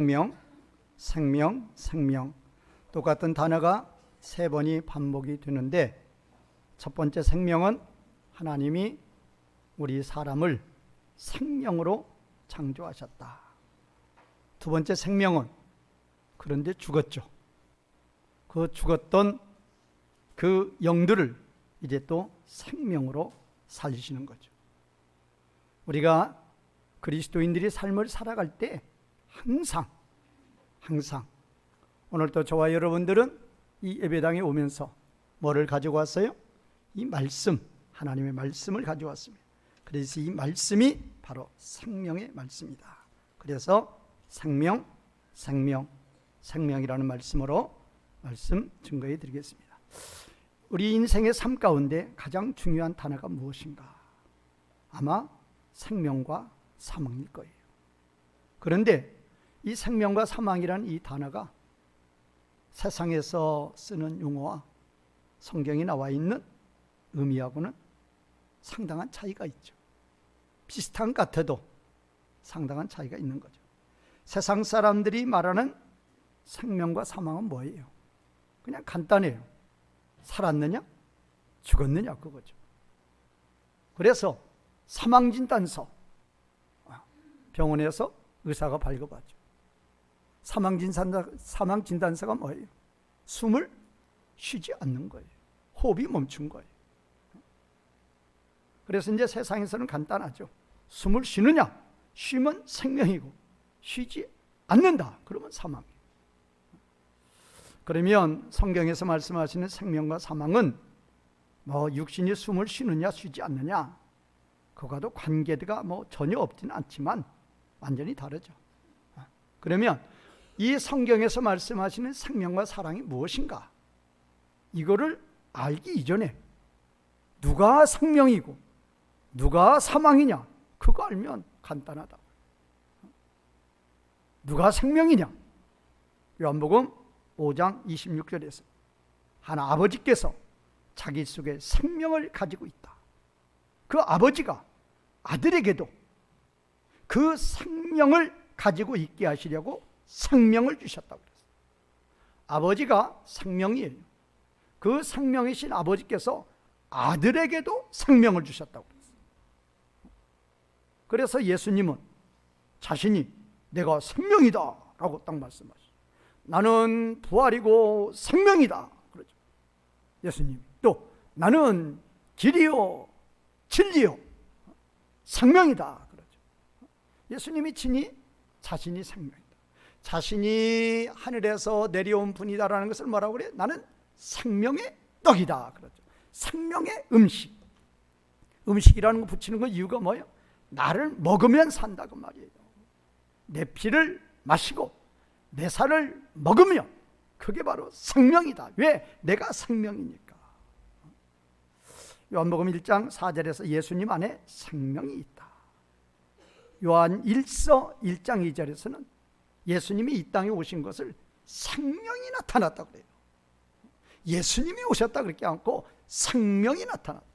생명, 생명, 생명. 똑같은 단어가 3번이 반복이 되는데, 첫 번째 생명은 하나님이 우리 사람을 생명으로 창조하셨다. 두 번째 생명은 그런데 죽었죠. 그 죽었던 그 영들을 이제 또 생명으로 살리시는 거죠. 우리가 그리스도인들이 삶을 살아갈 때 항상 오늘도 저와 여러분들은 이 예배당에 오면서 뭐를 가지고 왔어요? 이 말씀, 하나님의 말씀을 가져왔습니다. 그래서 이 말씀이 바로 생명의 말씀이다. 그래서 생명이라는 말씀으로 말씀 증거해 드리겠습니다. 우리 인생의 삶 가운데 가장 중요한 단어가 무엇인가? 아마 생명과 사망일 거예요. 그런데 이 생명과 사망이라는 이 단어가 세상에서 쓰는 용어와 성경에 나와 있는 의미하고는 상당한 차이가 있죠. 비슷한 것 같아도 상당한 차이가 있는 거죠. 세상 사람들이 말하는 생명과 사망은 뭐예요? 그냥 간단해요. 살았느냐? 죽었느냐? 그거죠. 그래서 사망진단서, 병원에서 의사가 발급하죠. 사망진단서가 뭐예요? 숨을 쉬지 않는 거예요. 호흡이 멈춘 거예요. 그래서 이제 세상에서는 간단하죠. 숨을 쉬느냐? 쉬면 생명이고, 쉬지 않는다. 그러면 사망이에요. 그러면 성경에서 말씀하시는 생명과 사망은 육신이 숨을 쉬느냐 쉬지 않느냐, 그거와도 관계가 전혀 없지는 않지만 완전히 다르죠. 그러면 이 성경에서 말씀하시는 생명과 사랑이 무엇인가? 이거를 알기 이전에 누가 생명이고 누가 사망이냐, 그거 알면 간단하다. 누가 생명이냐? 요한복음 5장 26절에서 하나 아버지께서 자기 속에 생명을 가지고 있다. 그 아버지가 아들에게도 그 생명을 가지고 있게 하시려고 생명을 주셨다고 그랬어요. 아버지가 생명이에요. 그 생명이신 아버지께서 아들에게도 생명을 주셨다고 그랬어요. 그래서 예수님은 자신이 내가 생명이다 라고 딱 말씀하셨어요. 나는 부활이고 생명이다 그러죠. 예수님이 또 나는 길이요 진리요 생명이다 그러죠. 예수님이 친히 자신이 생명이다, 자신이 하늘에서 내려온 분이다라는 것을 뭐라고 그래요? 나는 생명의 떡이다 그러죠. 생명의 음식이라는 거 붙이는 거 이유가 뭐예요? 나를 먹으면 산다 그 말이에요. 내 피를 마시고 내 살을 먹으며, 그게 바로 생명이다. 왜? 내가 생명이니까. 요한복음 1장 4절에서 예수님 안에 생명이 있다. 요한 1서 1장 2절에서는 예수님이 이 땅에 오신 것을 생명이 나타났다고 그래요. 예수님이 오셨다 그렇게 않고 생명이 나타났다.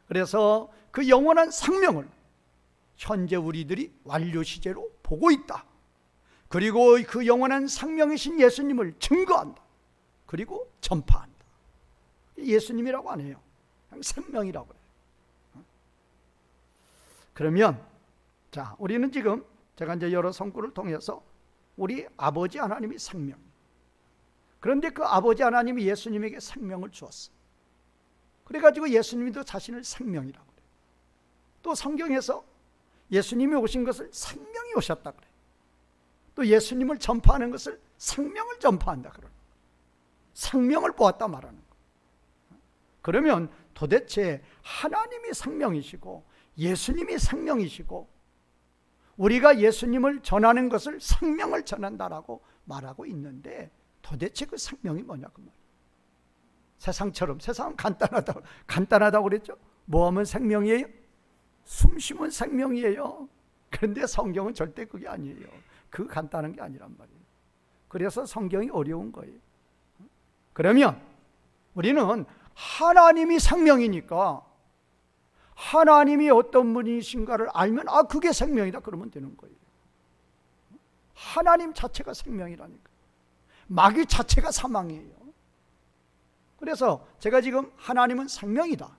그래서 그 영원한 생명을 현재 우리들이 완료 시제로 보고 있다. 그리고 그 영원한 생명이신 예수님을 증거한다. 그리고 전파한다. 예수님이라고 안 해요. 생명이라고 해요. 그러면 자, 우리는 지금 제가 이제 여러 성구를 통해서 우리 아버지 하나님이 생명. 그런데 그 아버지 하나님이 예수님에게 생명을 주었어. 그래가지고 예수님도 자신을 생명이라고 그래요. 또 성경에서 예수님이 오신 것을 생명이 오셨다 그래요. 또 예수님을 전파하는 것을 생명을 전파한다 그러는 거예요. 생명을 보았다 말하는 거예요. 그러면 도대체 하나님이 생명이시고 예수님이 생명이시고 우리가 예수님을 전하는 것을 생명을 전한다라고 말하고 있는데, 도대체 그 생명이 뭐냐 그 말이에요. 세상은 간단하다고 그랬죠. 뭐 하면 생명이에요? 숨 쉬면 생명이에요. 그런데 성경은 절대 그게 아니에요. 그 간단한 게 아니란 말이에요. 그래서 성경이 어려운 거예요. 그러면 우리는 하나님이 생명이니까 하나님이 어떤 분이신가를 알면 그게 생명이다 그러면 되는 거예요. 하나님 자체가 생명이라니까. 마귀 자체가 사망이에요. 그래서 제가 지금 하나님은 생명이다,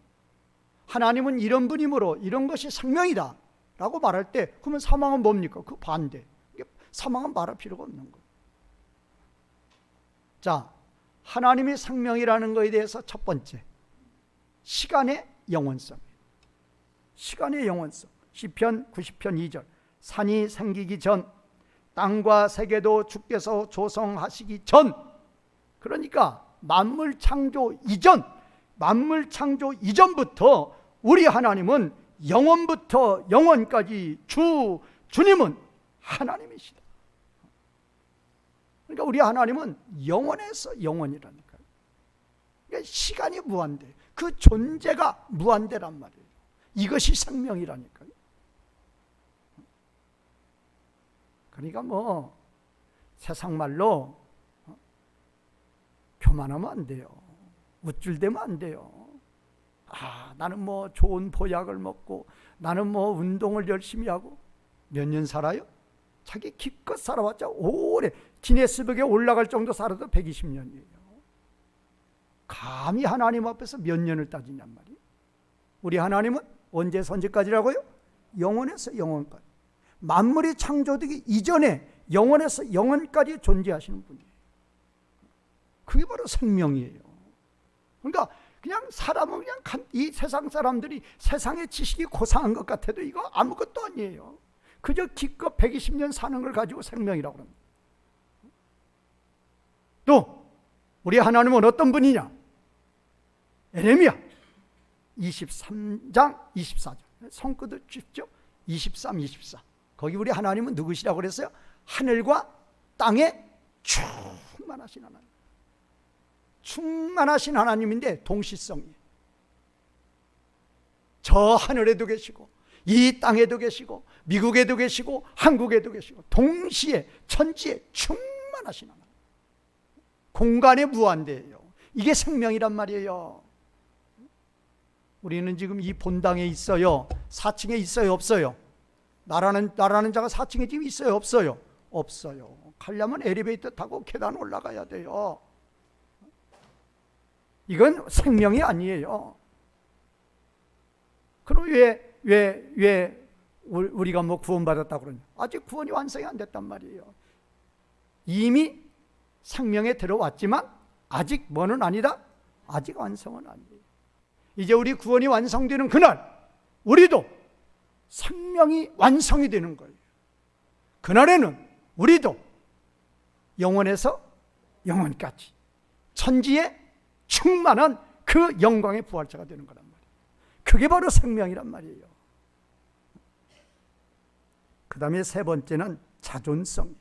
하나님은 이런 분이므로 이런 것이 생명이다 라고 말할 때, 그러면 사망은 뭡니까? 그 반대. 사망은 말할 필요가 없는 거예요. 자, 하나님이 생명이라는 것에 대해서 첫 번째, 시간의 영원성. 시간의 영원성. 시편 90편 2절. 산이 생기기 전, 땅과 세계도 주께서 조성하시기 전. 그러니까 만물 창조 이전, 만물 창조 이전부터 우리 하나님은 영원부터 영원까지 주님은 하나님이시다. 그러니까 우리 하나님은 영원에서 영원이라니까요. 그러니까 시간이 무한대, 그 존재가 무한대란 말이에요. 이것이 생명이라니까요. 그러니까 뭐 세상 말로 교만하면 안 돼요. 우쭐대면 안 돼요. 나는 뭐 좋은 보약을 먹고, 나는 뭐 운동을 열심히 하고. 몇 년 살아요? 자기 기껏 살아왔자 오래, 기네스북에 올라갈 정도 살아도 120년이에요. 감히 하나님 앞에서 몇 년을 따지냔 말이에요. 우리 하나님은 언제에서 언제까지라고요? 영원에서 영원까지. 만물이 창조되기 이전에 영원에서 영원까지 존재하시는 분이에요. 그게 바로 생명이에요. 그러니까 그냥 사람은 그냥 이 세상 사람들이 세상의 지식이 고상한 것 같아도 이거 아무것도 아니에요. 그저 기껏 120년 사는 걸 가지고 생명이라고 합니다. 또 우리 하나님은 어떤 분이냐? 에레미야 23장 24절 손끝을 쥐십시오. 23, 24. 거기 우리 하나님은 누구시라고 그랬어요? 하늘과 땅에 충만하신 하나님. 충만하신 하나님인데 동시성이에요. 저 하늘에도 계시고 이 땅에도 계시고 미국에도 계시고 한국에도 계시고 동시에 천지에 충만하신 하나님. 공간에 무한대예요. 이게 생명이란 말이에요. 우리는 지금 이 본당에 있어요. 4층에 있어요, 없어요? 나라는 자가 4층에 지금 있어요, 없어요? 없어요. 가려면 엘리베이터 타고 계단 올라가야 돼요. 이건 생명이 아니에요. 그럼 왜 우리가 뭐 구원받았다고 그러냐? 아직 구원이 완성이 안 됐단 말이에요. 이미 생명에 들어왔지만 아직 뭐는 아니다? 아직 완성은 아니에요. 이제 우리 구원이 완성되는 그날 우리도 생명이 완성이 되는 거예요. 그날에는 우리도 영원에서 영원까지 천지에 충만한 그 영광의 부활자가 되는 거란 말이에요. 그게 바로 생명이란 말이에요. 그 다음에 세 번째는 자존성.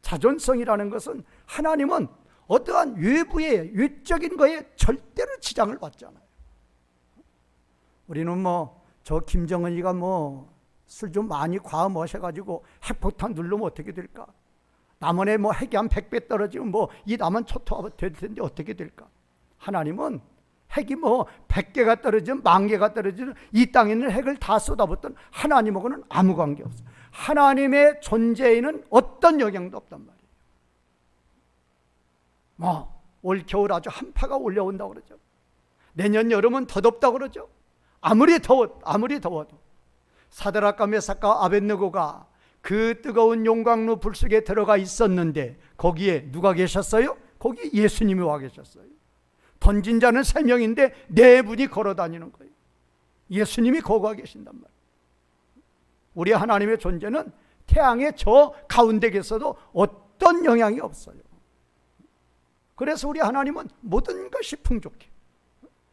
자존성이라는 것은 하나님은 어떠한 외부의 외적인 거에 절대로 지장을 받지 않아요. 우리는 뭐 저 김정은이가 뭐 술 좀 많이 과음 마셔가지고 핵폭탄 누르면 어떻게 될까? 남한에 뭐 핵이 한 100배 떨어지면 뭐 이 남한 초토화 될 텐데 어떻게 될까? 하나님은 핵이 뭐 100개가 떨어지면 10,000개가 떨어지면 이 땅에 있는 핵을 다 쏟아붓던 하나님하고는 아무 관계 없어요. 하나님의 존재에는 어떤 영향도 없단 말이에요. 뭐 올 겨울 아주 한파가 올라온다고 그러죠. 내년 여름은 더 덥다고 그러죠. 아무리 더워도 사드락과 메삭과 아벳느고가 그 뜨거운 용광로 불 속에 들어가 있었는데 거기에 누가 계셨어요? 거기 예수님이 와 계셨어요. 던진 자는 3명인데 4분이 걸어 다니는 거예요. 예수님이 거기 와 계신단 말이에요. 우리 하나님의 존재는 태양의 저 가운데 계셔도 어떤 영향이 없어요. 그래서 우리 하나님은 모든 것이 풍족해.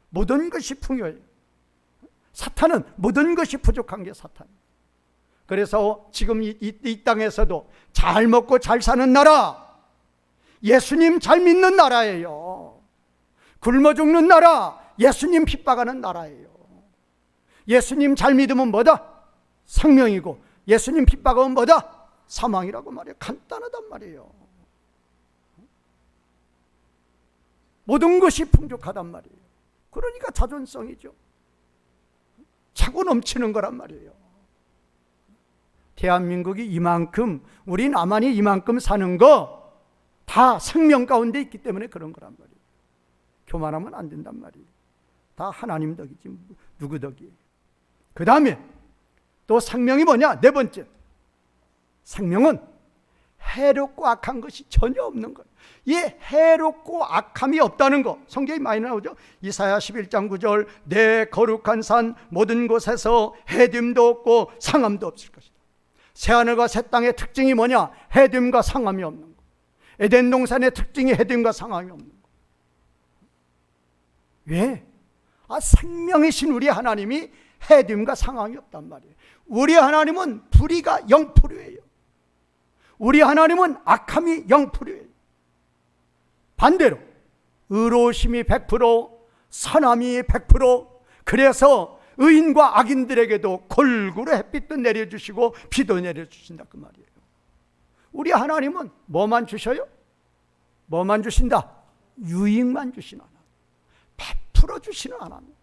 모든 것이 풍요해요. 사탄은 모든 것이 부족한 게 사탄이에요. 그래서 지금 이 땅에서도 잘 먹고 잘 사는 나라, 예수님 잘 믿는 나라예요. 굶어 죽는 나라, 예수님 핍박하는 나라예요. 예수님 잘 믿으면 뭐다? 생명이고 예수님 핍박하면 뭐다? 사망이라고 말해요. 간단하단 말이에요. 모든 것이 풍족하단 말이에요. 그러니까 자존성이죠. 차고 넘치는 거란 말이에요. 대한민국이 이만큼, 우리 남한이 이만큼 사는 거 다 생명 가운데 있기 때문에 그런 거란 말이에요. 교만하면 안 된단 말이에요. 다 하나님 덕이지 누구 덕이에요. 그 다음에 또 생명이 뭐냐? 네 번째, 생명은 해롭고 악한 것이 전혀 없는 거예요. 이 해롭고 악함이 없다는 거 성경이 많이 나오죠. 이사야 11장 9절, 내 거룩한 산 모든 곳에서 해됨도 없고 상함도 없을 것이다. 새하늘과 새 땅의 특징이 뭐냐? 해됨과 상함이 없는 거. 에덴 동산의 특징이 해됨과 상함이 없는 거. 왜? 생명이신 우리 하나님이 해됨과 상함이 없단 말이에요. 우리 하나님은 불의가 0%예요. 우리 하나님은 악함이 0%예요. 반대로 의로우심이 100%, 선함이 100%. 그래서 의인과 악인들에게도 골고루 햇빛도 내려주시고 비도 내려주신다 그 말이에요. 우리 하나님은 뭐만 주셔요? 뭐만 주신다? 유익만 주시는 하나님, 베풀어 주시는 하나님.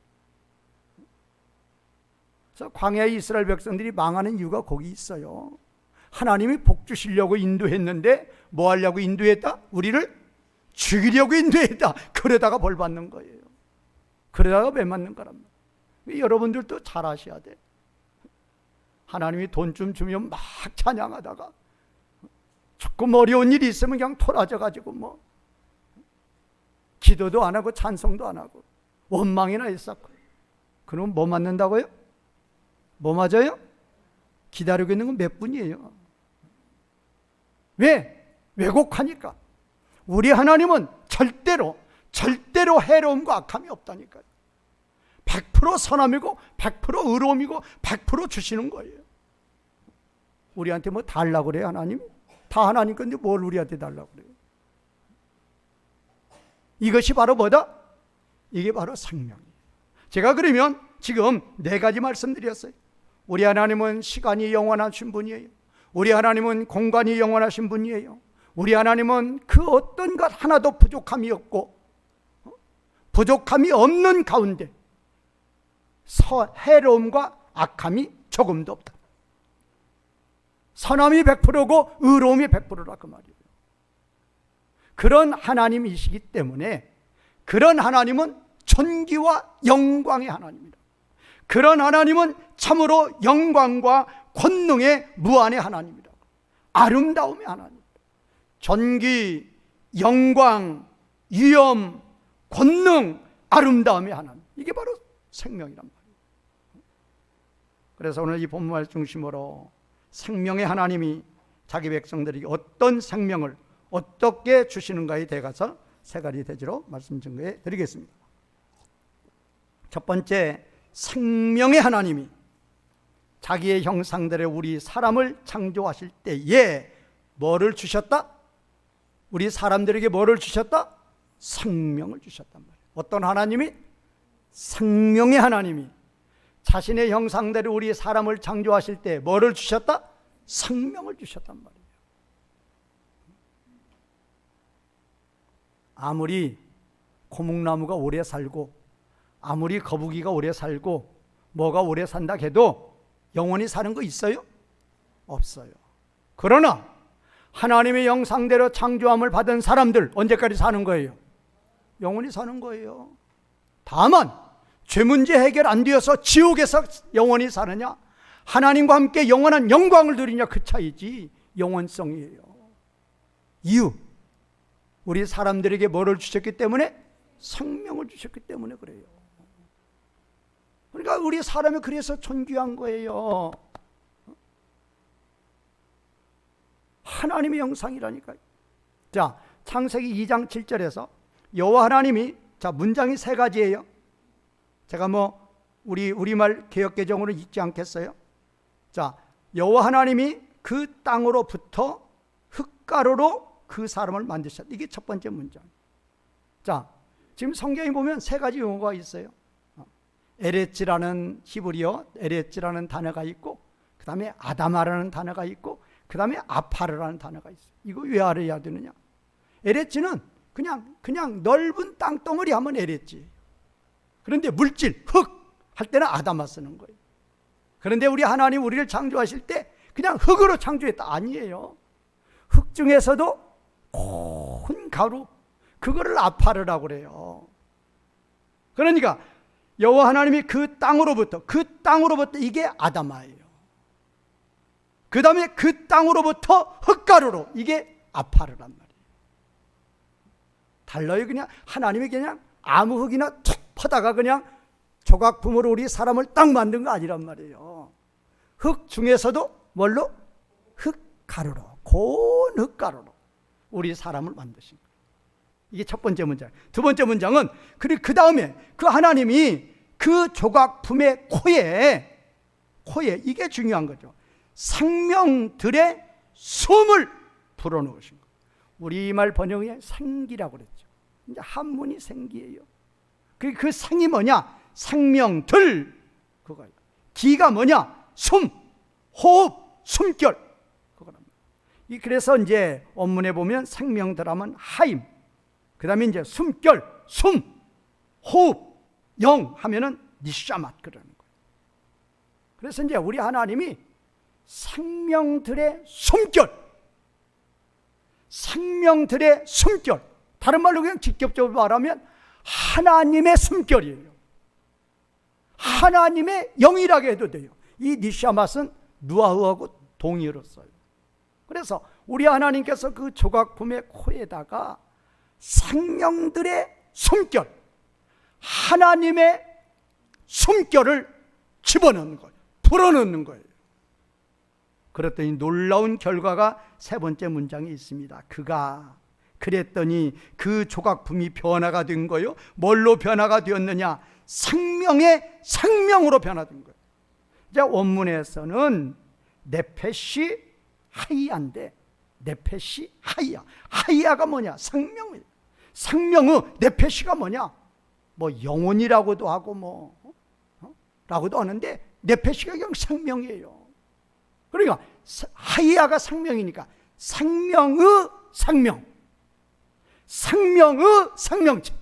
그래서 광야의 이스라엘 백성들이 망하는 이유가 거기 있어요. 하나님이 복 주시려고 인도했는데 뭐 하려고 인도했다? 우리를 죽이려고 인도했다. 그러다가 벌 받는 거예요. 그러다가 매 맞는 거랍니다. 여러분들도 잘 아셔야 돼. 하나님이 돈 좀 주면 막 찬양하다가 조금 어려운 일이 있으면 그냥 토라져가지고 뭐 기도도 안 하고 찬송도 안 하고 원망이나 했었고, 그럼 뭐 맞는다고요? 뭐 맞아요? 기다리고 있는 건 몇 분이에요. 왜? 왜곡하니까. 우리 하나님은 절대로 해로움과 악함이 없다니까요. 100% 선함이고 100% 의로움이고 100% 주시는 거예요. 우리한테 뭐 달라고 그래요? 하나님? 다 하나님 건데 뭘 우리한테 달라고 그래요? 이것이 바로 뭐다? 이게 바로 생명이에요. 제가 그러면 지금 4가지 말씀드렸어요. 우리 하나님은 시간이 영원하신 분이에요. 우리 하나님은 공간이 영원하신 분이에요. 우리 하나님은 그 어떤 것 하나도 부족함이 없고, 부족함이 없는 가운데 해로움과 악함이 조금도 없다. 선함이 100%고 의로움이 100%라 그 말이에요. 그런 하나님이시기 때문에 그런 하나님은 존귀와 영광의 하나님이다. 그런 하나님은 참으로 영광과 권능의 무한의 하나님이다. 아름다움의 하나님. 존귀, 영광, 위엄, 권능, 아름다움의 하나님. 이게 바로 생명이란 말이에요. 그래서 오늘 이 본문을 중심으로 생명의 하나님이 자기 백성들에게 어떤 생명을 어떻게 주시는가에 대해서 3가지 대지로 말씀 증거해 드리겠습니다. 첫 번째, 생명의 하나님이 자기의 형상대로 우리 사람을 창조하실 때에 뭐를 주셨다? 우리 사람들에게 뭐를 주셨다? 생명을 주셨단 말이에요. 어떤 하나님이? 생명의 하나님이 자신의 형상대로 우리 사람을 창조하실 때 뭐를 주셨다? 생명을 주셨단 말이에요. 아무리 고목나무가 오래 살고 아무리 거북이가 오래 살고 뭐가 오래 산다 해도 영원히 사는 거 있어요? 없어요. 그러나 하나님의 형상대로 창조함을 받은 사람들 언제까지 사는 거예요? 영원히 사는 거예요. 다만 죄 문제 해결 안 되어서 지옥에서 영원히 사느냐, 하나님과 함께 영원한 영광을 누리냐, 그 차이지 영원성이에요. 이유, 우리 사람들에게 뭐를 주셨기 때문에? 생명을 주셨기 때문에 그래요. 그러니까 우리 사람이 그래서 존귀한 거예요. 하나님의 형상이라니까요. 자, 창세기 2장 7절에서 여호와 하나님이, 자, 문장이 3가지예요. 제가 뭐 우리말 개역개정으로 읽지 않겠어요? 자, 여호와 하나님이 그 땅으로부터 흙가루로 그 사람을 만드셨다. 이게 첫 번째 문장. 자, 지금 성경에 보면 3가지 용어가 있어요. 에레츠라는 히브리어 에레츠라는 단어가 있고, 그 다음에 아다마라는 단어가 있고, 그 다음에 아파르라는 단어가 있어요. 이거 왜 알아야 되느냐? 에레츠는 그냥 넓은 땅덩어리 하면 에레츠예요. 그런데 물질, 흙 할 때는 아다마 쓰는 거예요. 그런데 우리 하나님 우리를 창조하실 때 그냥 흙으로 창조했다. 아니에요. 흙 중에서도 고운 가루, 그거를 아파르라고 그래요. 그러니까 여호와 하나님이 그 땅으로부터 이게 아담아예요. 그 다음에 그 땅으로부터 흙가루로, 이게 아파르란 말이에요. 달라요. 그냥 하나님이 그냥 아무 흙이나 툭 퍼다가 그냥 조각품으로 우리 사람을 딱 만든 거 아니란 말이에요. 흙 중에서도 뭘로? 흙가루로, 고운 흙가루로 우리 사람을 만드신 거예요. 이게 첫 번째 문장. 두 번째 문장은 그 다음에 그 하나님이 그 조각품의 코에 이게 중요한 거죠. 생명들의 숨을 불어넣으신 거예요. 우리말 번역에 생기라고 그랬죠. 이제 한문이 생기예요. 그 생이 뭐냐? 생명들, 그거예요. 기가 뭐냐? 숨, 호흡, 숨결, 그거랍니다. 그래서 이제 원문에 보면 생명들 하면 하임, 그 다음에 이제 숨결, 숨, 호흡, 영 하면은 니샤맛 그러는 거예요. 그래서 이제 우리 하나님이 생명들의 숨결, 생명들의 숨결, 다른 말로 그냥 직접적으로 말하면 하나님의 숨결이에요. 하나님의 영이라고 해도 돼요. 이 니샤맛은 누아흐하고 동의어로 써요. 그래서 우리 하나님께서 그 조각품의 코에다가 생명들의 숨결, 하나님의 숨결을 집어넣는 거예요. 불어넣는 거예요. 그랬더니 놀라운 결과가 세 번째 문장에 있습니다. 그랬더니 그 조각품이 변화가 된 거예요. 뭘로 변화가 되었느냐? 생명의 생명으로 변화된 거예요. 이제 원문에서는 네페시 하이야인데, 네페시 하이야, 하이야가 뭐냐? 생명이에요. 생명의 네페시가 뭐냐? 뭐 영혼이라고도 하고 라고도 하는데 네페시가 그냥 생명이에요. 그러니까 하이야가 생명이니까 생명의 생명, 생명의 생명체,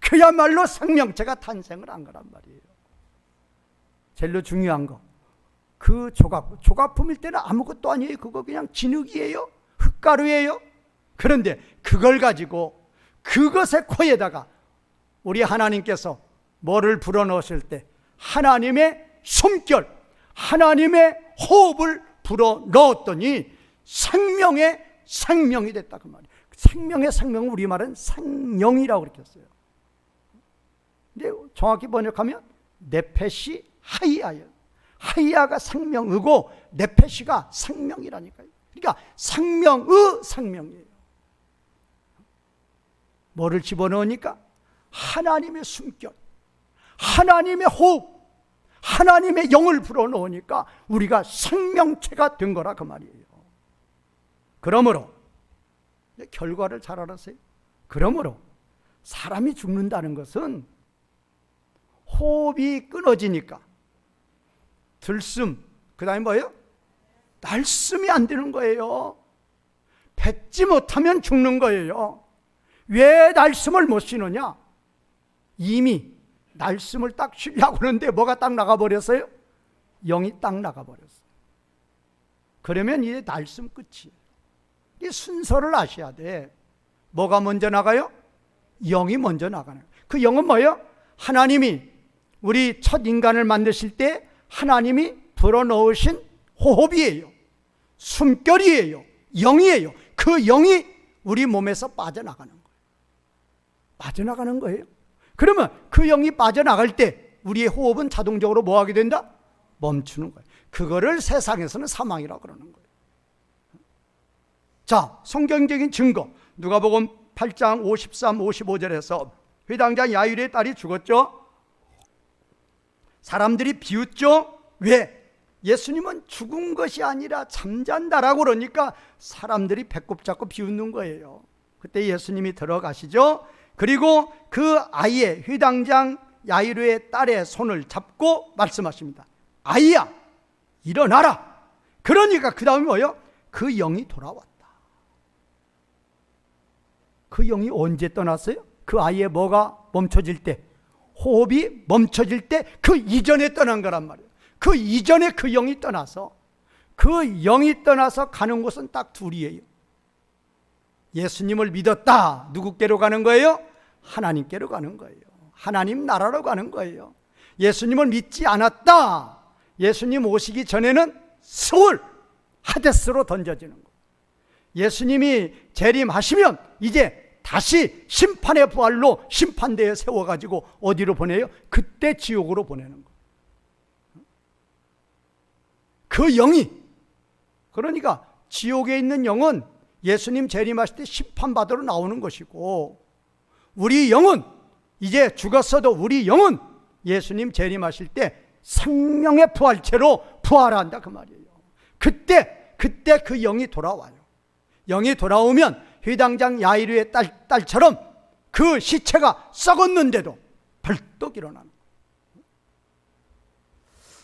그야말로 생명체가 탄생을 한 거란 말이에요. 제일 중요한 거, 그 조각품일 때는 아무것도 아니에요. 그거 그냥 진흙이에요, 흙가루예요. 그런데 그걸 가지고 그것의 코에다가 우리 하나님께서 뭐를 불어넣으실 때 하나님의 숨결, 하나님의 호흡을 불어넣었더니 생명의 생명이 됐다 그 말이에요. 생명의 생명은 우리말은 생명이라고 그렇게 했어요. 근데 정확히 번역하면 네페시 하이야예요. 하이야가 생명이고 네페시가 생명이라니까요. 그러니까 생명의 생명이에요. 뭐를 집어넣으니까 하나님의 숨결, 하나님의 호흡, 하나님의 영을 불어넣으니까 우리가 생명체가 된 거라 그 말이에요. 그러므로 결과를 잘 알았어요. 그러므로 사람이 죽는다는 것은 호흡이 끊어지니까 들숨, 그 다음에 뭐예요? 날숨이 안 되는 거예요. 뱉지 못하면 죽는 거예요. 왜 날숨을 못 쉬느냐? 이미 날숨을 딱 쉬려고 하는데 뭐가 딱 나가버렸어요? 영이 딱 나가버렸어요. 그러면 이제 날숨 끝이에요. 이 순서를 아셔야 돼. 뭐가 먼저 나가요? 영이 먼저 나가는 거예요. 그 영은 뭐예요? 하나님이 우리 첫 인간을 만드실 때 하나님이 불어넣으신 호흡이에요. 숨결이에요. 영이에요. 그 영이 우리 몸에서 빠져나가는 거예요. 빠져나가는 거예요. 그러면 그 영이 빠져나갈 때 우리의 호흡은 자동적으로 뭐 하게 된다? 멈추는 거예요. 그거를 세상에서는 사망이라고 그러는 거예요. 자, 성경적인 증거, 누가복음 8장 53, 55절에서 회당장 야일의 딸이 죽었죠. 사람들이 비웃죠. 왜? 예수님은 죽은 것이 아니라 잠잔다라고 그러니까 사람들이 배꼽 잡고 비웃는 거예요. 그때 예수님이 들어가시죠. 그리고 그 아이의, 회당장 야이루의 딸의 손을 잡고 말씀하십니다. 아이야, 일어나라. 그러니까 그 다음에 뭐예요? 그 영이 돌아왔다. 그 영이 언제 떠났어요? 그 아이의 뭐가 멈춰질 때, 호흡이 멈춰질 때 그 이전에 떠난 거란 말이에요. 그 이전에 그 영이 떠나서 그 영이 떠나서 가는 곳은 딱 둘이에요. 예수님을 믿었다. 누구께로 가는 거예요? 하나님께로 가는 거예요. 하나님 나라로 가는 거예요. 예수님을 믿지 않았다. 예수님 오시기 전에는 스올 하데스로 던져지는 거예요. 예수님이 재림하시면 이제 다시 심판의 부활로 심판대에 세워가지고 어디로 보내요? 그때 지옥으로 보내는 거예요. 그 영이, 그러니까 지옥에 있는 영은 예수님 재림하실 때 심판받으러 나오는 것이고, 우리 영은 이제 죽었어도 우리 영은 예수님 재림하실 때 생명의 부활체로 부활한다 그 말이에요. 그때 그 영이 돌아와요. 영이 돌아오면 회당장 야이루의 딸처럼 그 시체가 썩었는데도 벌떡 일어나는 거예요.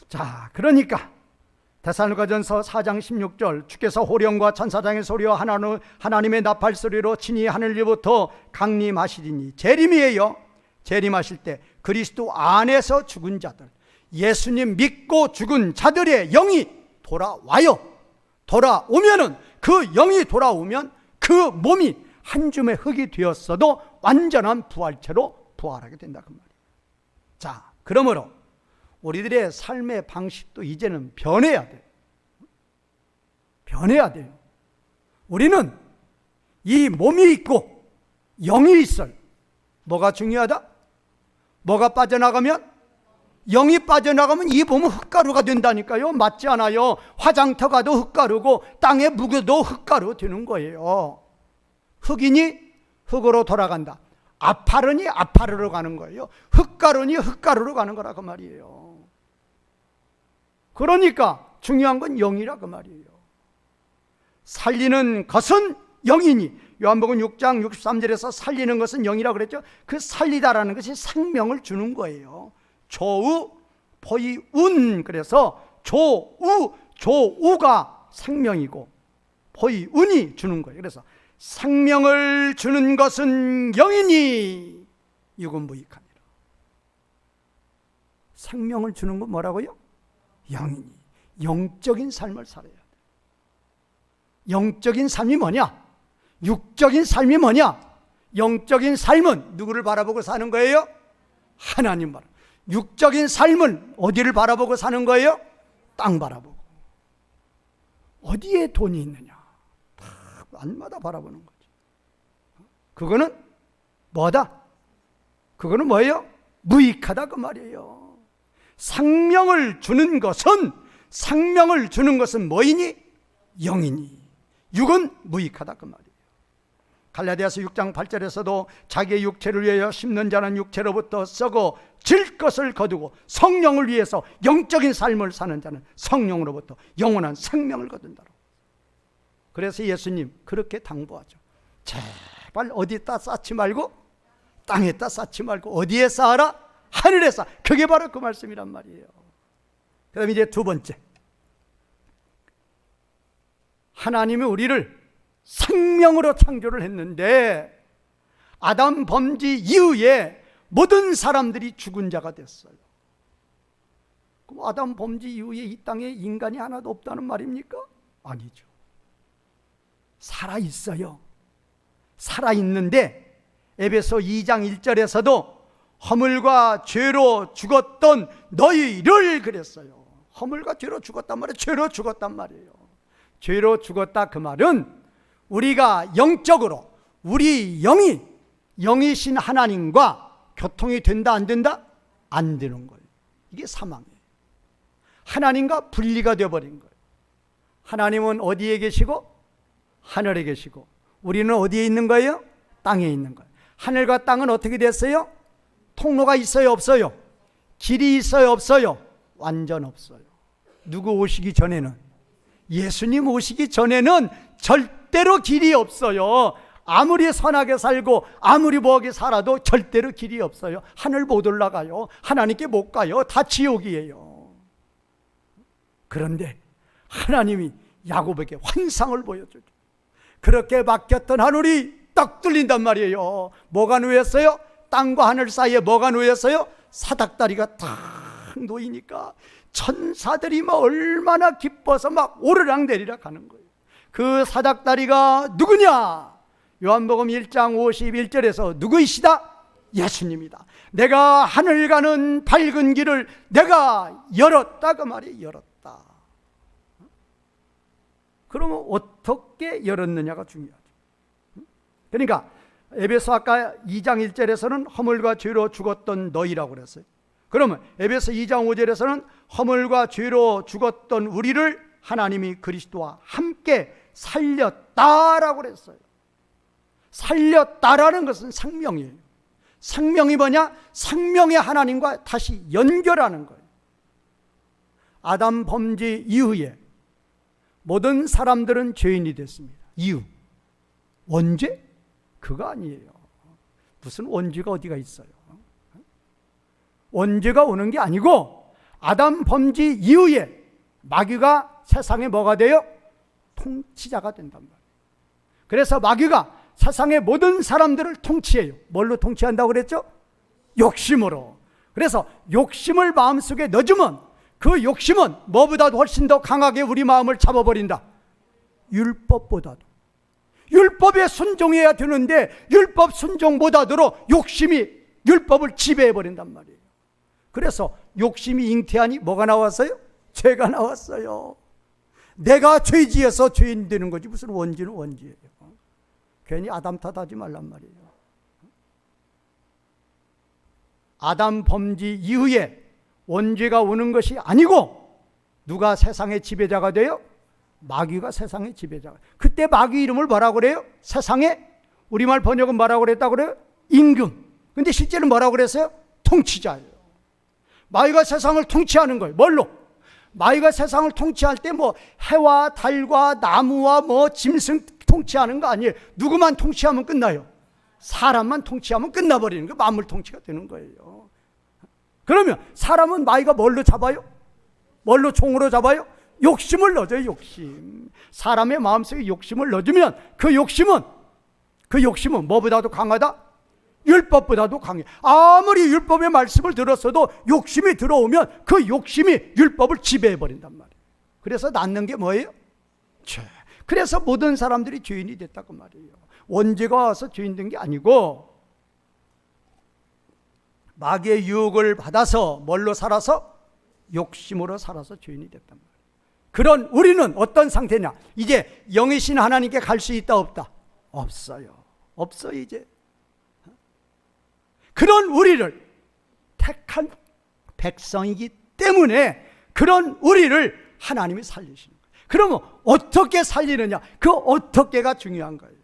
자, 그러니까 데살로니가전서 4장 16절, 주께서 호령과 천사장의 소리와 하나님의 나팔 소리로 친히 하늘로부터 강림하시리니, 재림이에요. 재림하실 때 그리스도 안에서 죽은 자들, 예수님 믿고 죽은 자들의 영이 돌아와요. 돌아오면은, 그 영이 돌아오면 그 몸이 한 줌의 흙이 되었어도 완전한 부활체로 부활하게 된다 그 말이에요. 자, 그러므로 우리들의 삶의 방식도 이제는 변해야 돼요. 변해야 돼요. 우리는 이 몸이 있고 영이 있어요. 뭐가 중요하다? 뭐가 빠져나가면? 영이 빠져나가면 이 몸은 흙가루가 된다니까요. 맞지 않아요? 화장터 가도 흙가루고 땅에 묵어도 흙가루 되는 거예요. 흙이니 흙으로 돌아간다. 아파르니 아파르로 가는 거예요. 흙가루니 흙가루로 가는 거라 그 말이에요. 그러니까 중요한 건 영이라 그 말이에요. 살리는 것은 영이니, 요한복음 6장 63절에서 살리는 것은 영이라고 그랬죠. 그 살리다라는 것이 생명을 주는 거예요. 조우 포이운, 그래서 조우가 생명이고 포이운이 주는 거예요. 그래서 생명을 주는 것은 영이니 육은 무익하니라. 생명을 주는 건 뭐라고요? 영이니. 영적인 삶을 살아야 돼. 영적인 삶이 뭐냐? 육적인 삶이 뭐냐? 영적인 삶은 누구를 바라보고 사는 거예요? 하나님 바라보고. 육적인 삶은 어디를 바라보고 사는 거예요? 땅 바라보고. 어디에 돈이 있느냐? 다 안마다 바라보는 거죠. 그거는 뭐다? 그거는 뭐예요? 무익하다 그 말이에요. 생명을 주는 것은 뭐이니? 영이니. 육은 무익하다 그 말이에요. 갈라디아서 6장 8절에서도 자기의 육체를 위하여 심는 자는 육체로부터 썩어 질 것을 거두고 성령을 위해서 영적인 삶을 사는 자는 성령으로부터 영원한 생명을 거둔다고. 그래서 예수님 그렇게 당부하죠. 제발 어디다 쌓지 말고, 땅에다 쌓지 말고 어디에 쌓아라? 하늘에 쌓아. 그게 바로 그 말씀이란 말이에요. 그 다음에 이제 두 번째, 하나님이 우리를 생명으로 창조를 했는데 아담 범죄 이후에 모든 사람들이 죽은 자가 됐어요. 그럼 아담 범죄 이후에 이 땅에 인간이 하나도 없다는 말입니까? 아니죠. 살아있어요. 살아있는데 에베소 2장 1절에서도 허물과 죄로 죽었던 너희를 그랬어요. 허물과 죄로 죽었단 말이에요. 죄로 죽었단 말이에요. 죄로 죽었다 그 말은 우리가 영적으로 우리 영이신 하나님과 교통이 된다 안 된다? 안 되는 거예요. 이게 사망이에요. 하나님과 분리가 되어버린 거예요. 하나님은 어디에 계시고? 하늘에 계시고, 우리는 어디에 있는 거예요? 땅에 있는 거예요. 하늘과 땅은 어떻게 됐어요? 통로가 있어요 없어요? 길이 있어요 없어요? 완전 없어요. 누구 오시기 전에는, 예수님 오시기 전에는 절대로 길이 없어요. 아무리 선하게 살고 아무리 뭐하게 살아도 절대로 길이 없어요. 하늘 못 올라가요. 하나님께 못 가요. 다 지옥이에요. 그런데 하나님이 야곱에게 환상을 보여주죠. 그렇게 막혔던 하늘이 딱 뚫린단 말이에요. 뭐가 놓였어요? 땅과 하늘 사이에 뭐가 놓였어요? 사닥다리가 탁 놓이니까 천사들이 막 얼마나 기뻐서 막 오르락내리락 하는 거예요. 그 사닥다리가 누구냐? 요한복음 1장 51절에서 누구이시다? 예수님이다. 내가 하늘 가는 밝은 길을 내가 열었다, 그 말이 열었다. 그러면 어떻게 열었느냐가 중요하죠. 그러니까 에베소 아까 2장 1절에서는 허물과 죄로 죽었던 너희라고 그랬어요. 그러면 에베소 2장 5절에서는 허물과 죄로 죽었던 우리를 하나님이 그리스도와 함께 살렸다라고 그랬어요. 살렸다라는 것은 생명이에요. 생명이 뭐냐? 생명의 하나님과 다시 연결하는 거예요. 아담 범죄 이후에 모든 사람들은 죄인이 됐습니다. 이유 원죄? 그거 아니에요. 무슨 원죄가 어디가 있어요? 원죄가 오는 게 아니고 아담 범죄 이후에 마귀가 세상에 뭐가 돼요? 통치자가 된단 말이에요. 그래서 마귀가 세상의 모든 사람들을 통치해요. 뭘로 통치한다고 그랬죠? 욕심으로. 그래서 욕심을 마음속에 넣어주면 그 욕심은 뭐보다도 훨씬 더 강하게 우리 마음을 잡아버린다. 율법보다도. 율법에 순종해야 되는데 율법 순종보다도 욕심이 율법을 지배해버린단 말이에요. 그래서 욕심이 잉태하니 뭐가 나왔어요? 죄가 나왔어요. 내가 죄지어서 죄인 되는 거지 무슨 원죄는 원죄예요. 괜히 아담 탓하지 말란 말이에요. 아담 범죄 이후에 원죄가 오는 것이 아니고 누가 세상의 지배자가 돼요? 마귀가 세상의 지배자가. 그때 마귀 이름을 뭐라고 그래요? 세상에 우리말 번역은 뭐라고 그랬다고 그래요? 임금. 근데 실제는 뭐라고 그랬어요? 통치자예요. 마귀가 세상을 통치하는 거예요. 뭘로? 마귀가 세상을 통치할 때 뭐 해와 달과 나무와 뭐 짐승 통치하는 거 아니에요. 누구만 통치하면 끝나요. 사람만 통치하면 끝나버리는 거 만물 통치가 되는 거예요. 그러면 사람은 마귀가 뭘로 잡아요? 뭘로 종으로 잡아요? 욕심을 넣어줘요. 욕심. 사람의 마음속에 욕심을 넣어주면 그 욕심은 뭐보다도 강하다? 율법보다도 강해. 아무리 율법의 말씀을 들었어도 욕심이 들어오면 그 욕심이 율법을 지배해버린단 말이에요. 그래서 낳는 게 뭐예요? 죄. 그래서 모든 사람들이 죄인이 됐다고 말이에요. 원죄가 와서 죄인 된 게 아니고 마귀의 유혹을 받아서 뭘로 살아서? 욕심으로 살아서 죄인이 됐단 말이에요. 그런 우리는 어떤 상태냐? 이제 영이신 하나님께 갈 수 있다 없다? 없어요. 없어 이제. 그런 우리를 택한 백성이기 때문에 그런 우리를 하나님이 살리시는 거예요. 그러면 어떻게 살리느냐? 그 어떻게가 중요한 거예요.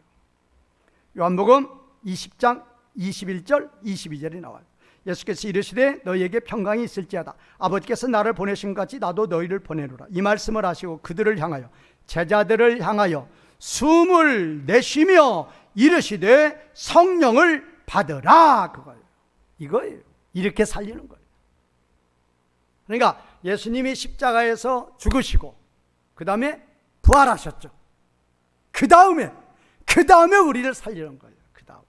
요한복음 20장 21절 22절이 나와요. 예수께서 이르시되 너희에게 평강이 있을지어다. 아버지께서 나를 보내신 것 같이 나도 너희를 보내노라. 이 말씀을 하시고 그들을 향하여 제자들을 향하여 숨을 내쉬며 이르시되 성령을 받으라. 그거예요. 이거예요. 이렇게 살리는 거예요. 그러니까 예수님이 십자가에서 죽으시고 그 다음에 부활하셨죠. 그 다음에 우리를 살리는 거예요. 그 다음에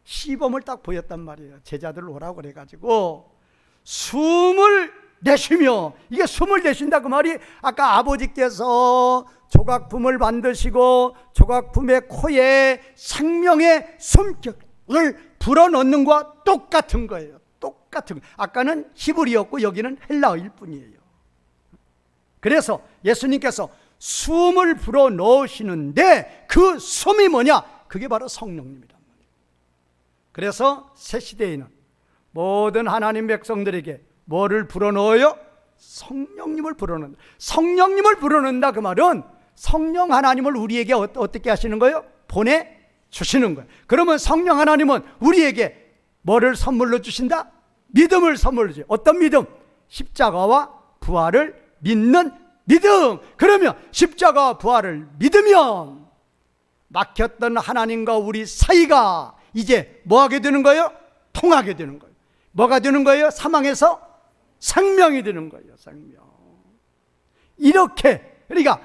시범을 딱 보였단 말이에요. 제자들 오라고 그래가지고 숨을 내쉬며, 이게 숨을 내쉰다 그 말이 아까 아버지께서 조각품을 만드시고 조각품의 코에 생명의 숨결을 불어넣는 것과 똑같은 거예요. 똑같은. 아까는 히브리였고 여기는 헬라어일 뿐이에요. 그래서 예수님께서 숨을 불어넣으시는데 그 숨이 뭐냐? 그게 바로 성령님이란 말이에요. 그래서 새 시대에는 모든 하나님 백성들에게 뭐를 불어넣어요? 성령님을 불어넣는다. 성령님을 불어넣는다 그 말은 성령 하나님을 우리에게 어떻게 하시는 거예요? 보내주시는 거예요. 그러면 성령 하나님은 우리에게 뭐를 선물로 주신다? 믿음을 선물로 주세요. 어떤 믿음? 십자가와 부활을 믿는 믿음. 그러면 십자가와 부활을 믿으면 막혔던 하나님과 우리 사이가 이제 뭐하게 되는 거예요? 통하게 되는 거예요. 뭐가 되는 거예요? 사망에서 생명이 되는 거예요. 생명. 이렇게, 그러니까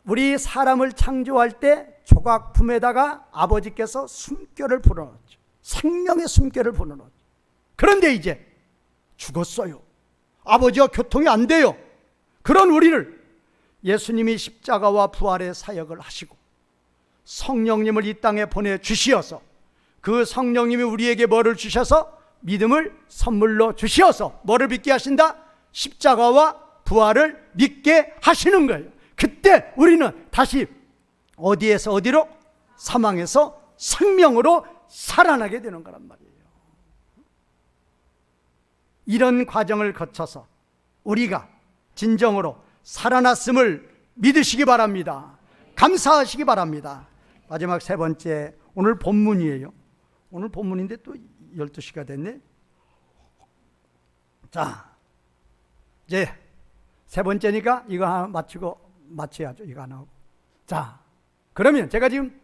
우리 사람을 창조할 때 조각품에다가 아버지께서 숨결을 불어넣었죠. 생명의 숨결을 불어넣었죠. 그런데 이제 죽었어요. 아버지와 교통이 안 돼요. 그런 우리를 예수님이 십자가와 부활의 사역을 하시고 성령님을 이 땅에 보내주시어서 그 성령님이 우리에게 뭐를 주셔서 믿음을 선물로 주시어서 뭐를 믿게 하신다? 십자가와 부활을 믿게 하시는 거예요. 그때 우리는 다시 어디에서 어디로? 사망에서 생명으로 살아나게 되는 거란 말이에요. 이런 과정을 거쳐서 우리가 진정으로 살아났음을 믿으시기 바랍니다. 감사하시기 바랍니다. 마지막 세 번째, 오늘 본문이에요. 오늘 본문인데 또 12시가 됐네. 자, 이제 세 번째니까 이거 하나 마쳐야죠. 이거 하나 하고. 자, 그러면 제가 지금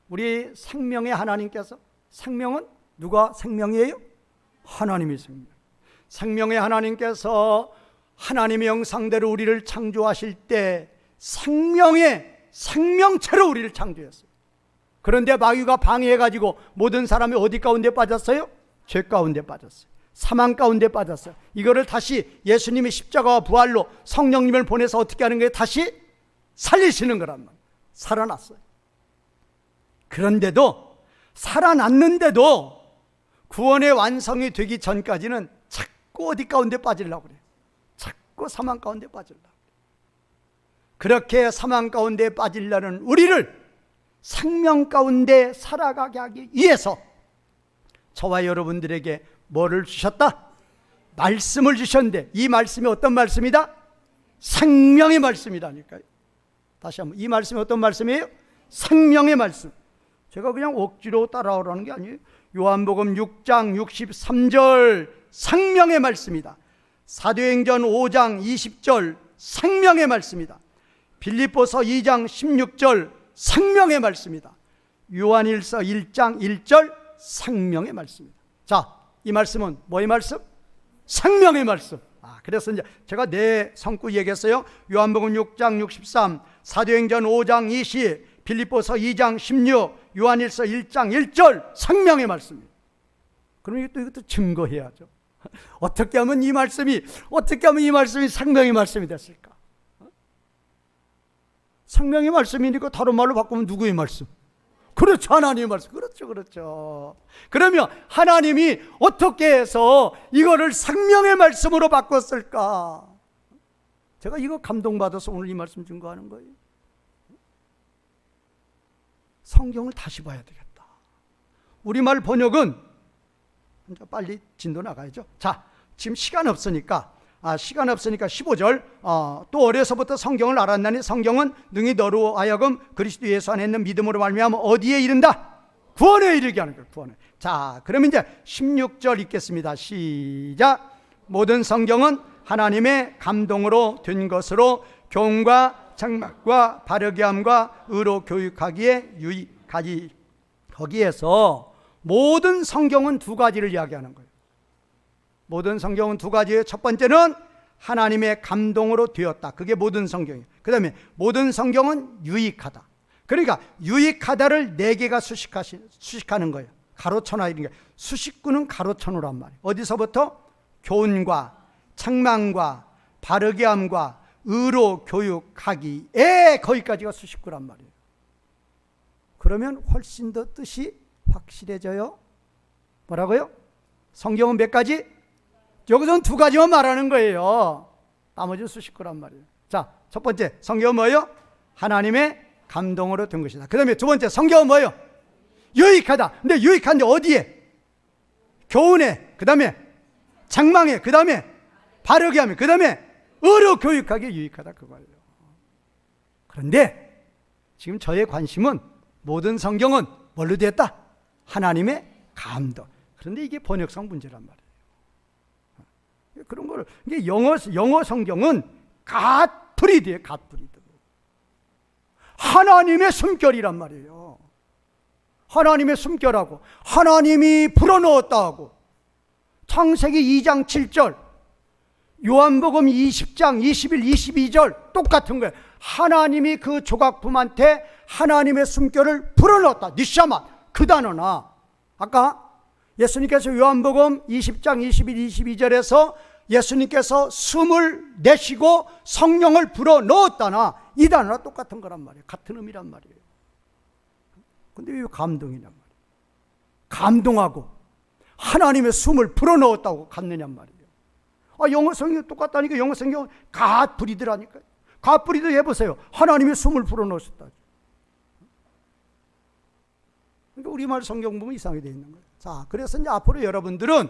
우리 생명의 하나님께서, 생명은 누가 생명이에요? 하나님이 생명. 생명의 하나님께서 하나님의 형상대로 우리를 창조하실 때 생명의 생명체로 우리를 창조했어요. 그런데 마귀가 방해해가지고 모든 사람이 어디 가운데 빠졌어요? 죄 가운데 빠졌어요. 사망 가운데 빠졌어요. 이거를 다시 예수님이 십자가와 부활로 성령님을 보내서 어떻게 하는 거예요? 다시 살리시는 거란 말이에요. 살아났어요. 그런데도, 살아났는데도 구원의 완성이 되기 전까지는 자꾸 어디 가운데 빠지려고 그래요. 자꾸 사망 가운데 빠지려고 그래요. 그렇게 사망 가운데 빠지려는 우리를 생명 가운데 살아가게 하기 위해서 저와 여러분들에게 뭐를 주셨다? 말씀을 주셨는데, 이 말씀이 어떤 말씀이다? 생명의 말씀이라니까요. 다시 한번, 이 말씀이 어떤 말씀이에요? 생명의 말씀. 제가 그냥 억지로 따라오라는 게 아니에요. 요한복음 6장 63절 생명의 말씀이다. 사도행전 5장 20절 생명의 말씀이다. 빌립보서 2장 16절 생명의 말씀이다. 요한일서 1장 1절 생명의 말씀이다. 자, 이 말씀은 뭐의 말씀? 생명의 말씀. 그래서 이제 제가 네 성구 얘기했어요. 요한복음 6장 63, 사도행전 5장 20, 빌립보서 2장 16, 요한일서 1장 1절 생명의 말씀이에요. 그럼 또 이것도 증거해야죠. 어떻게 하면 이 말씀이 생명의 말씀이 됐을까? 생명의 말씀이니까 다른 말로 바꾸면 누구의 말씀? 그렇죠, 하나님의 말씀. 그렇죠. 그러면 하나님이 어떻게 해서 이거를 생명의 말씀으로 바꿨을까? 제가 이거 감동받아서 오늘 이 말씀 증거하는 거예요. 성경을 다시 봐야 되겠다. 우리말 번역은 빨리 진도 나가야죠. 자, 지금 시간 없으니까 15절, 또 어려서부터 성경을 알았나니 성경은 능히 너로 하여금 그리스도 예수 안에 있는 믿음으로 말미암아 어디에 이른다? 구원에 이르게 하는 거예요. 구원에. 자, 그러면 이제 16절 읽겠습니다. 시작. 모든 성경은 하나님의 감동으로 된 것으로 교훈과 장막과 바르게 함과 의로 교육하기에 유익하지. 거기에서 모든 성경은 두 가지를 이야기하는 거예요. 모든 성경은 두 가지예요. 첫 번째는 하나님의 감동으로 되었다. 그게 모든 성경이에요. 그 다음에 모든 성경은 유익하다. 그러니까 유익하다를 네 개가 수식하는 거예요. 가로쳐놔 이런 게. 수식구는 가로쳐놓으란 말이에요. 어디서부터? 교훈과 책망과 바르게 함과 의로 교육하기에, 거기까지가 수식구란 말이에요. 그러면 훨씬 더 뜻이 확실해져요. 뭐라고요? 성경은 몇 가지? 여기서는 두 가지만 말하는 거예요. 나머지는 수식구란 말이에요. 자, 첫 번째 성경은 뭐예요? 하나님의 감동으로 된 것이다. 그 다음에 두 번째 성경은 뭐예요? 유익하다. 근데 유익한데 어디에? 교훈에, 그 다음에 책망에, 그 다음에 바르게 하며, 그 다음에 의로 교육하기에 유익하다, 그거예요. 그런데 지금 저의 관심은 모든 성경은 뭘로 되었다? 하나님의 감동. 그런데 이게 번역상 문제란 말이에요. 그런 걸, 이게 영어 성경은 갓프리드예요, 갓프리드. 하나님의 숨결이란 말이에요. 하나님의 숨결하고 하나님이 불어넣었다 고 창세기 2장 7절, 요한복음 20장 21, 22절 똑같은 거예요. 하나님이 그 조각품한테 하나님의 숨결을 불어넣었다. 니샤마, 그 단어나 아까 예수님께서 요한복음 20장 21, 22절에서 예수님께서 숨을 내쉬고 성령을 불어넣었다나 이 단어랑 똑같은 거란 말이에요. 같은 의미란 말이에요. 근데 왜 감동이냔 말이에요. 감동하고 하나님의 숨을 불어넣었다고 같느냔 말이에요. 영어 성경 똑같다니까. 영어 성경 God breathe라니까요. God breathe 해보세요. 하나님의 숨을 불어넣으셨다. 그러니까 우리말 성경 보면 이상하게 되어 있는 거예요. 자, 그래서 이제 앞으로 여러분들은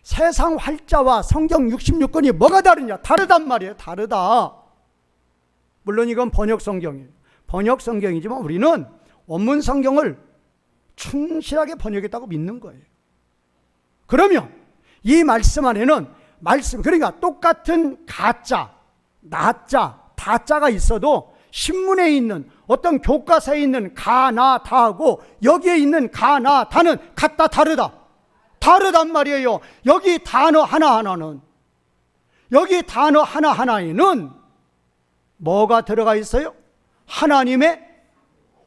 세상 활자와 성경 66권이 뭐가 다르냐? 다르단 말이에요. 다르다. 물론 이건 번역 성경이에요. 번역 성경이지만 우리는 원문 성경을 충실하게 번역했다고 믿는 거예요. 그러면 이 말씀 안에는 그러니까 똑같은 가자, 나자, 다자가 있어도 신문에 있는 어떤 교과서에 있는 가, 나, 다하고 여기에 있는 가, 나, 다는 같다, 다르단 말이에요. 여기 단어 하나하나에는 뭐가 들어가 있어요? 하나님의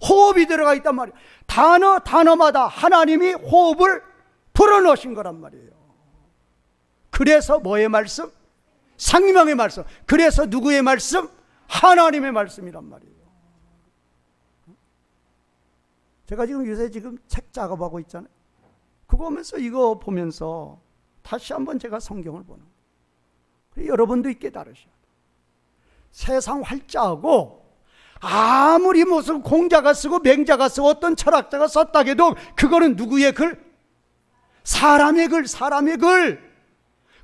호흡이 들어가 있단 말이에요. 단어마다 하나님이 호흡을 불어넣으신 거란 말이에요. 그래서 뭐의 말씀? 생명의 말씀. 그래서 누구의 말씀? 하나님의 말씀이란 말이에요. 제가 요새 책 작업하고 있잖아요. 이거 보면서 다시 한번 제가 성경을 보는 거예요. 여러분도 깨달으셔야 돼요. 세상 활자하고 아무리 무슨 공자가 쓰고 맹자가 쓰고 어떤 철학자가 썼다 해도 그거는 누구의 글? 사람의 글.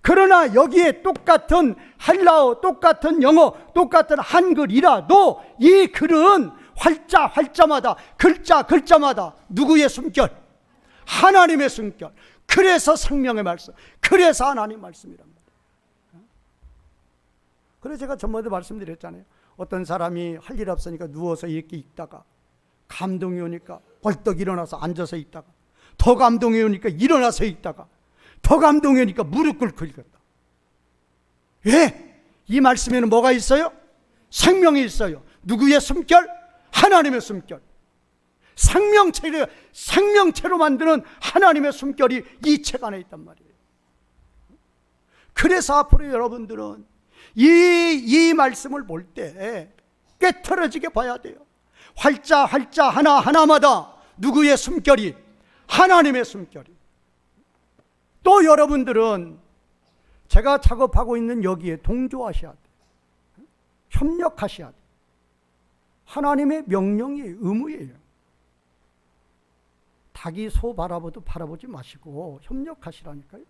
그러나 여기에 똑같은 헬라어, 똑같은 영어, 똑같은 한글이라도 이 글은 활자마다 글자마다 누구의 숨결? 하나님의 숨결. 그래서 생명의 말씀, 그래서 하나님의 말씀이란 말이에요. 그래서 제가 전번에도 말씀드렸잖아요. 어떤 사람이 할 일 없으니까 누워서 이렇게 읽다가 감동이 오니까 벌떡 일어나서 앉아서 읽다가 더 감동이 오니까 일어나서 읽다가 더 감동이 오니까 무릎 꿇고 읽었다. 왜? 이 말씀에는 뭐가 있어요? 생명이 있어요. 누구의 숨결? 하나님의 숨결. 생명체로 만드는 하나님의 숨결이 이 책 안에 있단 말이에요. 그래서 앞으로 여러분들은 이 말씀을 볼 때 깨트러지게 봐야 돼요. 활자 하나마다 누구의 숨결이? 하나님의 숨결이. 또 여러분들은 제가 작업하고 있는 여기에 동조하셔야 돼요. 협력하셔야 돼요. 하나님의 명령이에요. 의무예요. 닭이 소 바라보지 마시고 협력하시라니까요.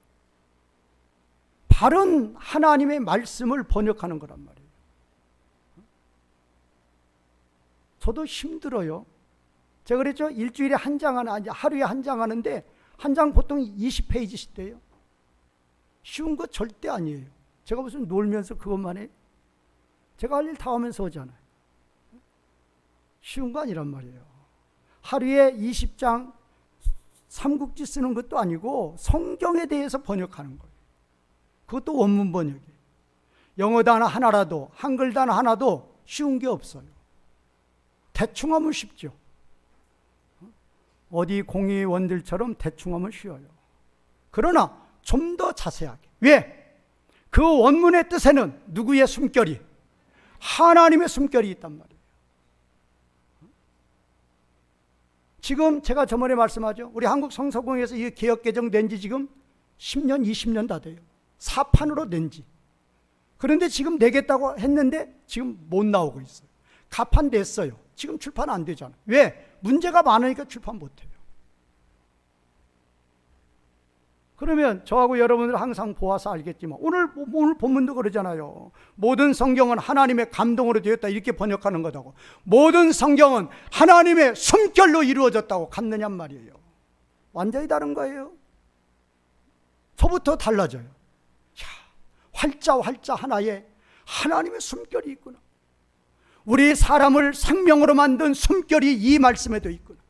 바른 하나님의 말씀을 번역하는 거란 말이에요. 저도 힘들어요. 제가 그랬죠. 일주일에 한 장 하루에 한 장 하는데 한 장 보통 20페이지씩 돼요. 쉬운 거 절대 아니에요. 제가 무슨 놀면서 그것만 해요. 제가 할 일 다 하면서 하잖아요. 쉬운 거 아니란 말이에요. 하루에 20장 삼국지 쓰는 것도 아니고 성경에 대해서 번역하는 거예요. 그것도 원문 번역이에요. 영어 단어 하나라도 한글 단어 하나도 쉬운 게 없어요. 대충 하면 쉽죠. 어디 공의원들처럼 대충 하면 쉬워요. 그러나 좀 더 자세하게. 왜? 그 원문의 뜻에는 누구의 숨결이? 하나님의 숨결이 있단 말이에요. 지금 제가 저번에 말씀하죠. 우리 한국 성서공회에서 이 개혁 개정된 지 지금 10년, 20년 다 돼요. 사판으로 낸 지. 그런데 지금 내겠다고 했는데 지금 못 나오고 있어요. 가판 냈어요. 지금 출판 안 되잖아요. 왜? 문제가 많으니까 출판 못 해요. 그러면 저하고 여러분들 항상 보아서 알겠지만 오늘 본문도 그러잖아요. 모든 성경은 하나님의 감동으로 되었다 이렇게 번역하는 거다고. 모든 성경은 하나님의 숨결로 이루어졌다고 같느냔 말이에요. 완전히 다른 거예요. 저부터 달라져요. 활자 하나에 하나님의 숨결이 있구나. 우리 사람을 생명으로 만든 숨결이 이 말씀에도 있구나.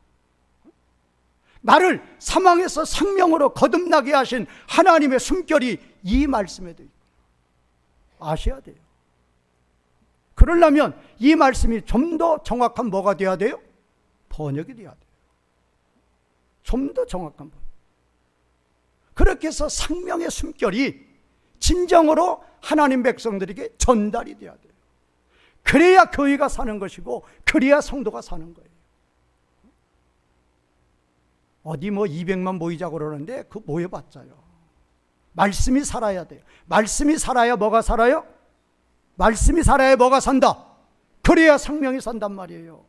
나를 사망에서 생명으로 거듭나게 하신 하나님의 숨결이 이 말씀에도 있구나. 아셔야 돼요. 그러려면 이 말씀이 좀 더 정확한 뭐가 돼야 돼요? 번역이 돼야 돼요. 좀 더 정확한 법. 그렇게 해서 생명의 숨결이 진정으로 하나님 백성들에게 전달이 돼야 돼요. 그래야 교회가 사는 것이고 그래야 성도가 사는 거예요. 어디 200만 모이자고 그러는데 그 모여봤자요. 말씀이 살아야 돼요. 말씀이 살아야 뭐가 살아요? 말씀이 살아야 뭐가 산다? 그래야 생명이 산단 말이에요.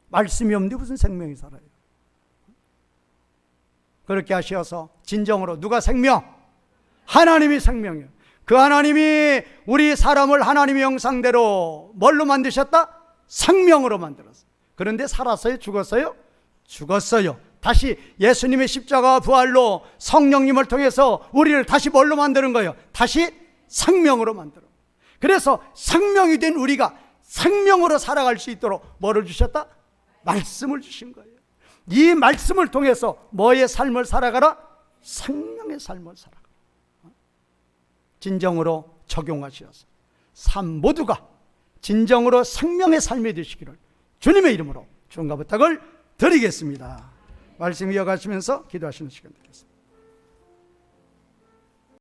말씀이 없는데 무슨 생명이 살아요? 그렇게 하셔서 진정으로 누가 생명? 하나님이 생명이에요. 그 하나님이 우리 사람을 하나님의 형상대로 뭘로 만드셨다? 생명으로 만들었어요. 그런데 살았어요? 죽었어요? 죽었어요. 다시 예수님의 십자가 부활로 성령님을 통해서 우리를 다시 뭘로 만드는 거예요? 다시 생명으로 만들어. 그래서 생명이 된 우리가 생명으로 살아갈 수 있도록 뭐를 주셨다? 말씀을 주신 거예요. 이 말씀을 통해서 뭐의 삶을 살아가라? 생명의 삶을 살아가라. 진정으로 적용하셔서 삶 모두가 진정으로 생명의 삶이 되시기를 주님의 이름으로 축원과 부탁을 드리겠습니다. 말씀 이어가시면서 기도하시는 시간 되겠습니다.